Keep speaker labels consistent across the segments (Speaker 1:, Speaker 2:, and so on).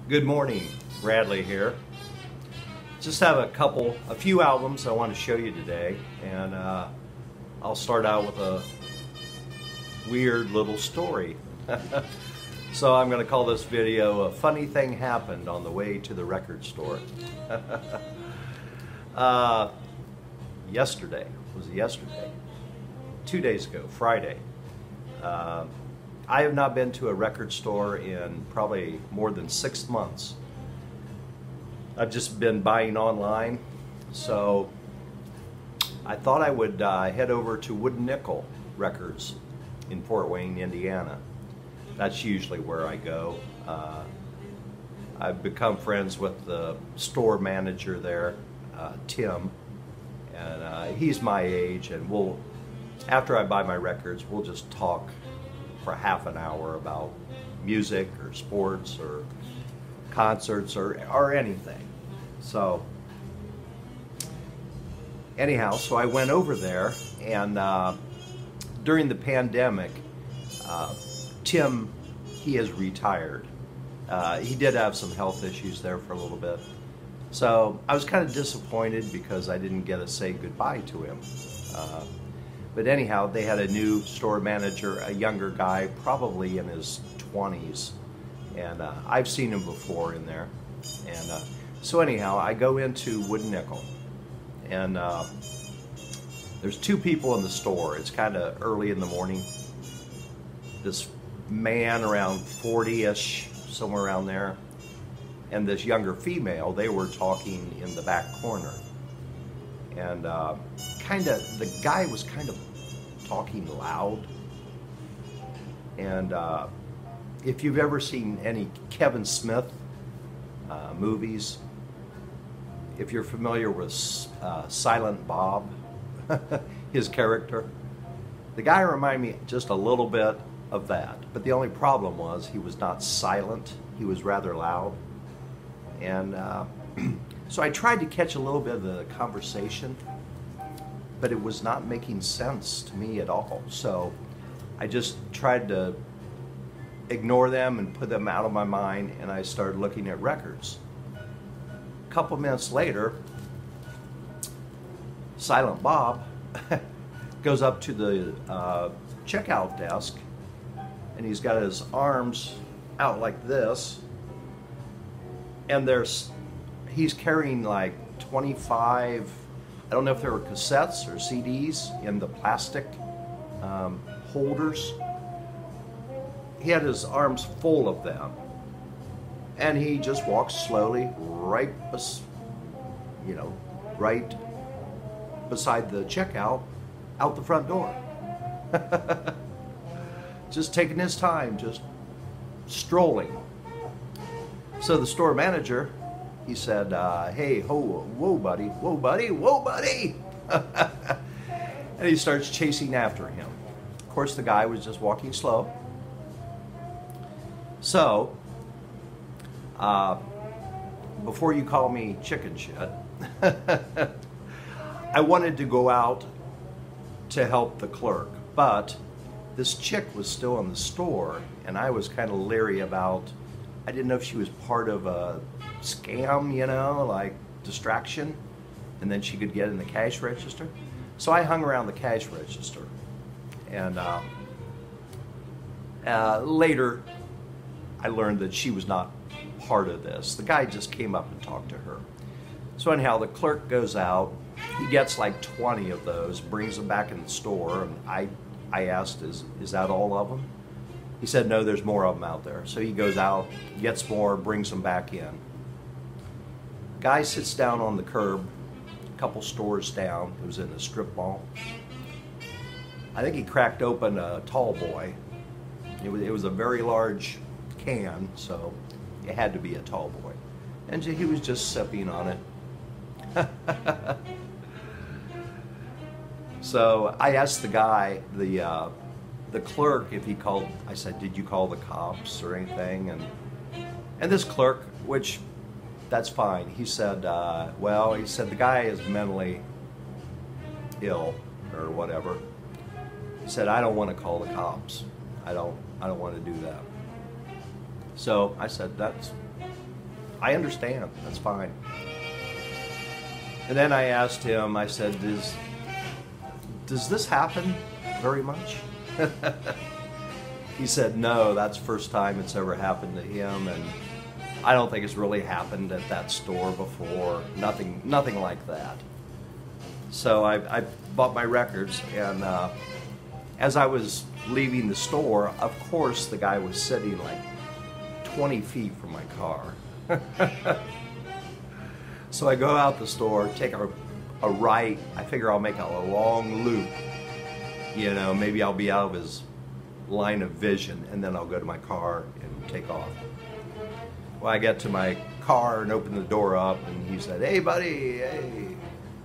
Speaker 1: Good morning, Bradley here. Just have a few albums I want to show you today, and I'll start out with a weird little story. So I'm going to call this video "A Funny Thing Happened on the Way to the Record Store." Yesterday, 2 days ago, Friday. I have not been to a record store in probably more than 6 months. I've just been buying online, so I thought I would head over to Wooden Nickel Records in Fort Wayne, Indiana. That's usually where I go. I've become friends with the store manager there, Tim, and he's my age, and after I buy my records, we'll just talk for half an hour about music or sports or concerts or anything. So anyhow, so I went over there, and during the pandemic, Tim, he has retired. He did have some health issues there for a little bit. So I was kind of disappointed because I didn't get to say goodbye to him. But anyhow, they had a new store manager, a younger guy, probably in his 20s. And I've seen him before in there. And so anyhow, I go into Wooden Nickel. And there's two people in the store. It's kind of early in the morning. This man around 40-ish, somewhere around there, and this younger female, they were talking in the back corner. And the guy was kind of talking loud. And if you've ever seen any Kevin Smith movies, if you're familiar with Silent Bob, his character, the guy reminded me just a little bit of that. But the only problem was he was not silent, he was rather loud. And so I tried to catch a little bit of the conversation, but it was not making sense to me at all. So I just tried to ignore them and put them out of my mind, and I started looking at records. A couple minutes later, Silent Bob goes up to the checkout desk, and he's got his arms out like this, and he's carrying like 25, I don't know if they were cassettes or CDs in the plastic holders. He had his arms full of them, and he just walks slowly right beside the checkout, out the front door. Just taking his time, just strolling. So the store manager, he said, "Hey, whoa, buddy, whoa, buddy, whoa, buddy." And he starts chasing after him. Of course, the guy was just walking slow. So, before you call me chicken shit, I wanted to go out to help the clerk, but this chick was still in the store, and I was kind of leery about, I didn't know if she was part of a scam, like distraction, and then she could get in the cash register. So I hung around the cash register, and later I learned that she was not part of this. The guy just came up and talked to her. So anyhow, the clerk goes out. He gets like 20 of those, brings them back in the store, and I asked, is that all of them? He said, no, there's more of them out there. So he goes out, gets more, brings them back in. Guy sits down on the curb, a couple stores down. It was in a strip mall. I think he cracked open a tall boy. It was a very large can, so it had to be a tall boy. And he was just sipping on it. So I asked the guy, the clerk, if he called. I said, "Did you call the cops or anything?" And this clerk, which that's fine. He said, "Well," he said, "the guy is mentally ill or whatever." He said, "I don't want to call the cops. I don't want to do that." So I said, I understand. That's fine. And then I asked him, I said, does this happen very much? He said, no, that's the first time it's ever happened to him, and I don't think it's really happened at that store before. Nothing like that. So I bought my records, and as I was leaving the store, of course the guy was sitting like 20 feet from my car. So I go out the store, take a right. I figure I'll make a long loop. You know, maybe I'll be out of his line of vision, and then I'll go to my car and take off. Well, I get to my car and open the door up, and he said, "Hey, buddy, hey,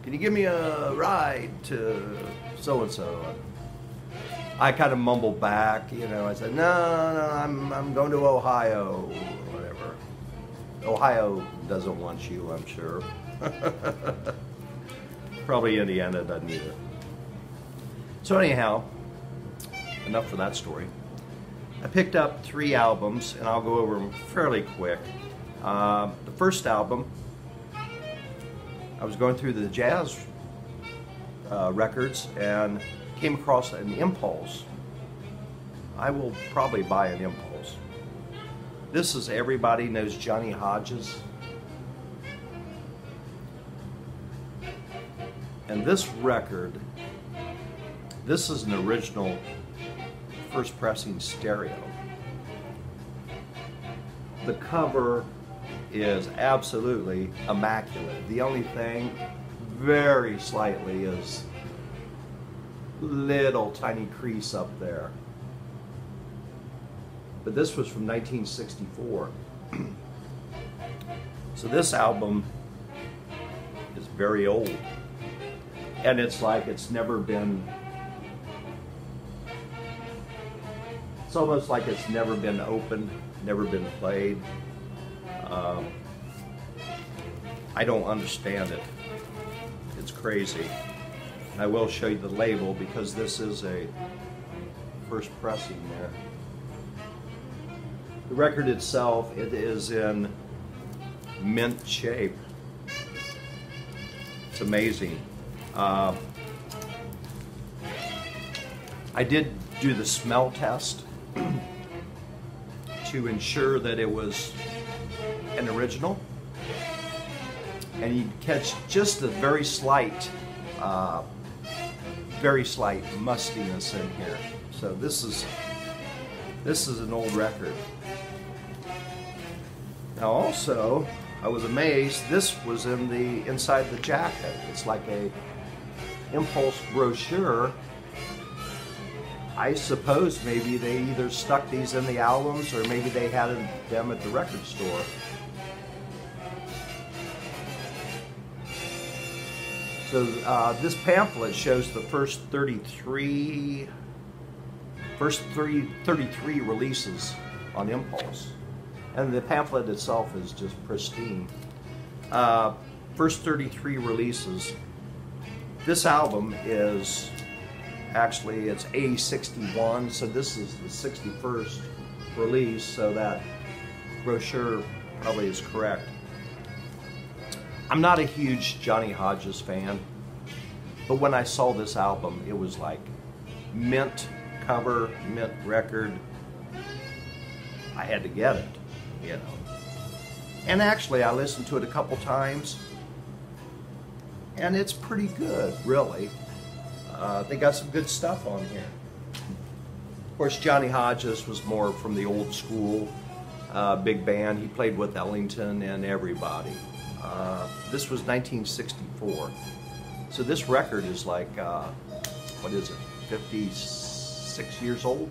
Speaker 1: can you give me a ride to so-and-so?" I kind of mumbled back, you know. I said, no, I'm going to Ohio, or whatever. Ohio doesn't want you, I'm sure. Probably Indiana doesn't either. So anyhow, enough for that story. I picked up 3 albums, and I'll go over them fairly quick. The first album, I was going through the jazz records and came across an impulse. I will probably buy an impulse. This is Everybody Knows Johnny Hodges. And this record, this is an original first pressing stereo. The cover is absolutely immaculate. The only thing, very slightly, is little tiny crease up there. But this was from 1964. So this album is very old. And it's like it's never been, it's almost like it's never been opened, never been played. I don't understand it. It's crazy. I will show you the label because this is a first pressing there. The record itself, it is in mint shape. It's amazing. I did do the smell test to ensure that it was an original, and you catch just a very slight mustiness in here. So this is an old record. Now also, I was amazed, this was in the inside the jacket. It's like a impulse brochure. I suppose maybe they either stuck these in the albums or maybe they had them at the record store. So this pamphlet shows the first 33 releases on Impulse. And the pamphlet itself is just pristine. First 33 releases. This album is actually, it's A61, so this is the 61st release, so that brochure probably is correct. I'm not a huge Johnny Hodges fan, but when I saw this album, it was like mint cover, mint record. I had to get it, you know. And actually, I listened to it a couple times, and it's pretty good, really. They got some good stuff on here. Of course, Johnny Hodges was more from the old school big band. He played with Ellington and everybody. This was 1964. So this record is like, what is it, 56 years old?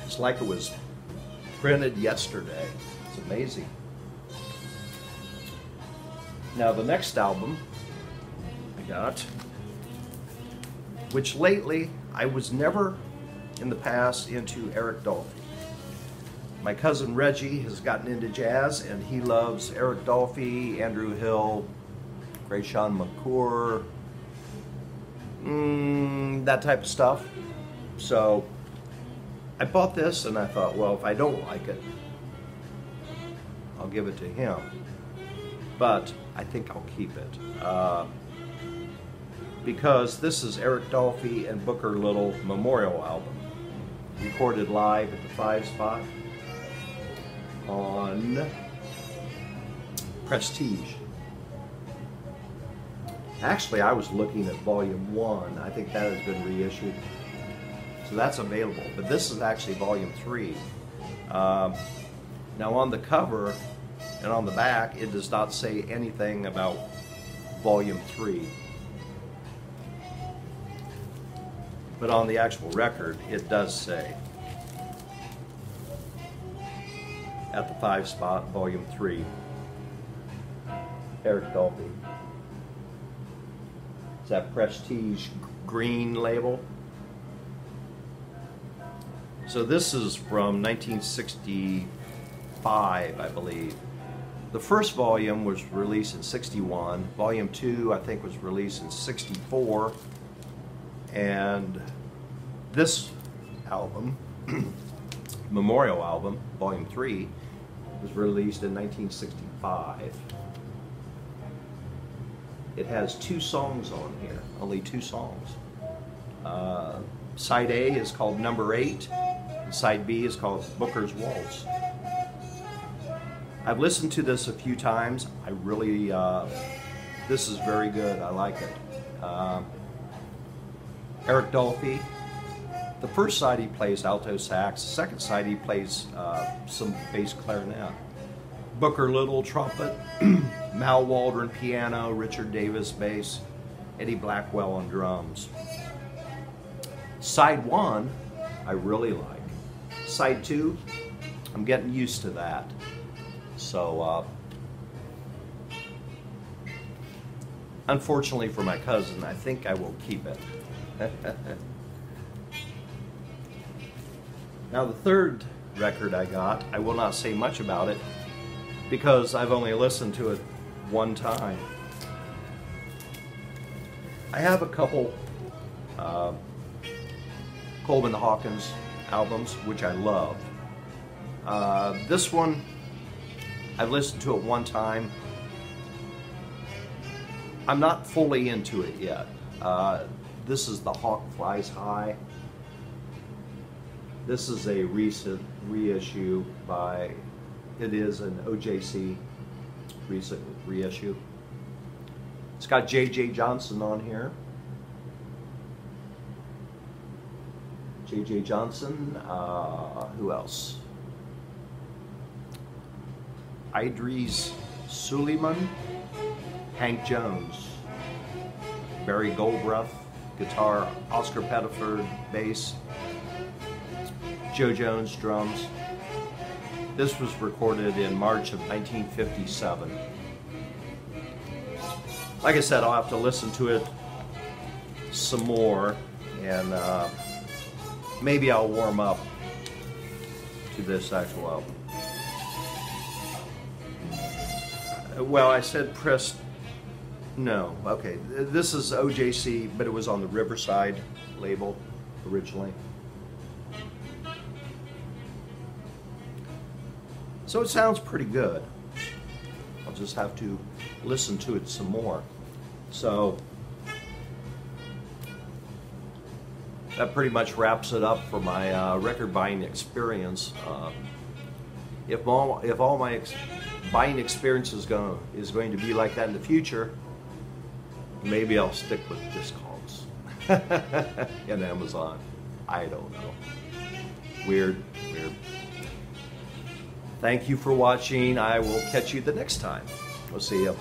Speaker 1: It's like it was printed yesterday. It's amazing. Now the next album I got, which lately I was never in the past into Eric Dolphy. My cousin Reggie has gotten into jazz and he loves Eric Dolphy, Andrew Hill, Grayshawn McClure, that type of stuff. So I bought this and I thought, well, if I don't like it, I'll give it to him. But I think I'll keep it. Because this is Eric Dolphy and Booker Little Memorial Album. Recorded live at the 5 Spot on Prestige. Actually, I was looking at Volume 1. I think that has been reissued. So that's available. But this is actually Volume 3. Now on the cover and on the back, it does not say anything about Volume 3. But on the actual record, it does say at the 5 Spot, Volume 3, Eric Dolphy. It's that Prestige green label. So this is from 1965, I believe. The first volume was released in 61. Volume 2, I think, was released in 64. And this album, Memorial Album, Volume 3, was released in 1965. It has 2 songs on here, only 2 songs. Side A is called Number 8, and Side B is called Booker's Waltz. I've listened to this a few times. I really, this is very good. I like it. Eric Dolphy, the first side he plays alto sax, the second side he plays some bass clarinet. Booker Little trumpet, Mal Waldron piano, Richard Davis bass, Eddie Blackwell on drums. Side 1 I really like. Side 2, I'm getting used to that. So unfortunately for my cousin, I think I will keep it. Now the third record I got, I will not say much about it because I've only listened to it one time. I have a couple Coleman Hawkins albums which I love. This one, I've listened to it one time. I'm not fully into it yet. This is The Hawk Flies High. This is a recent reissue by, it is an OJC recent reissue. It's got J.J. Johnson on here. J.J. Johnson, who else? Idris Suleiman, Hank Jones, Barry Goldbruth, guitar, Oscar Pettiford, bass, Joe Jones, drums. This was recorded in March of 1957. Like I said, I'll have to listen to it some more, and maybe I'll warm up to this actual album. Well, I said no, okay. This is OJC, but it was on the Riverside label originally. So it sounds pretty good. I'll just have to listen to it some more. So that pretty much wraps it up for my record buying experience. If all my buying experience is going to be like that in the future, maybe I'll stick with Discogs and Amazon. I don't know. Weird. Thank you for watching. I will catch you the next time. We'll see you.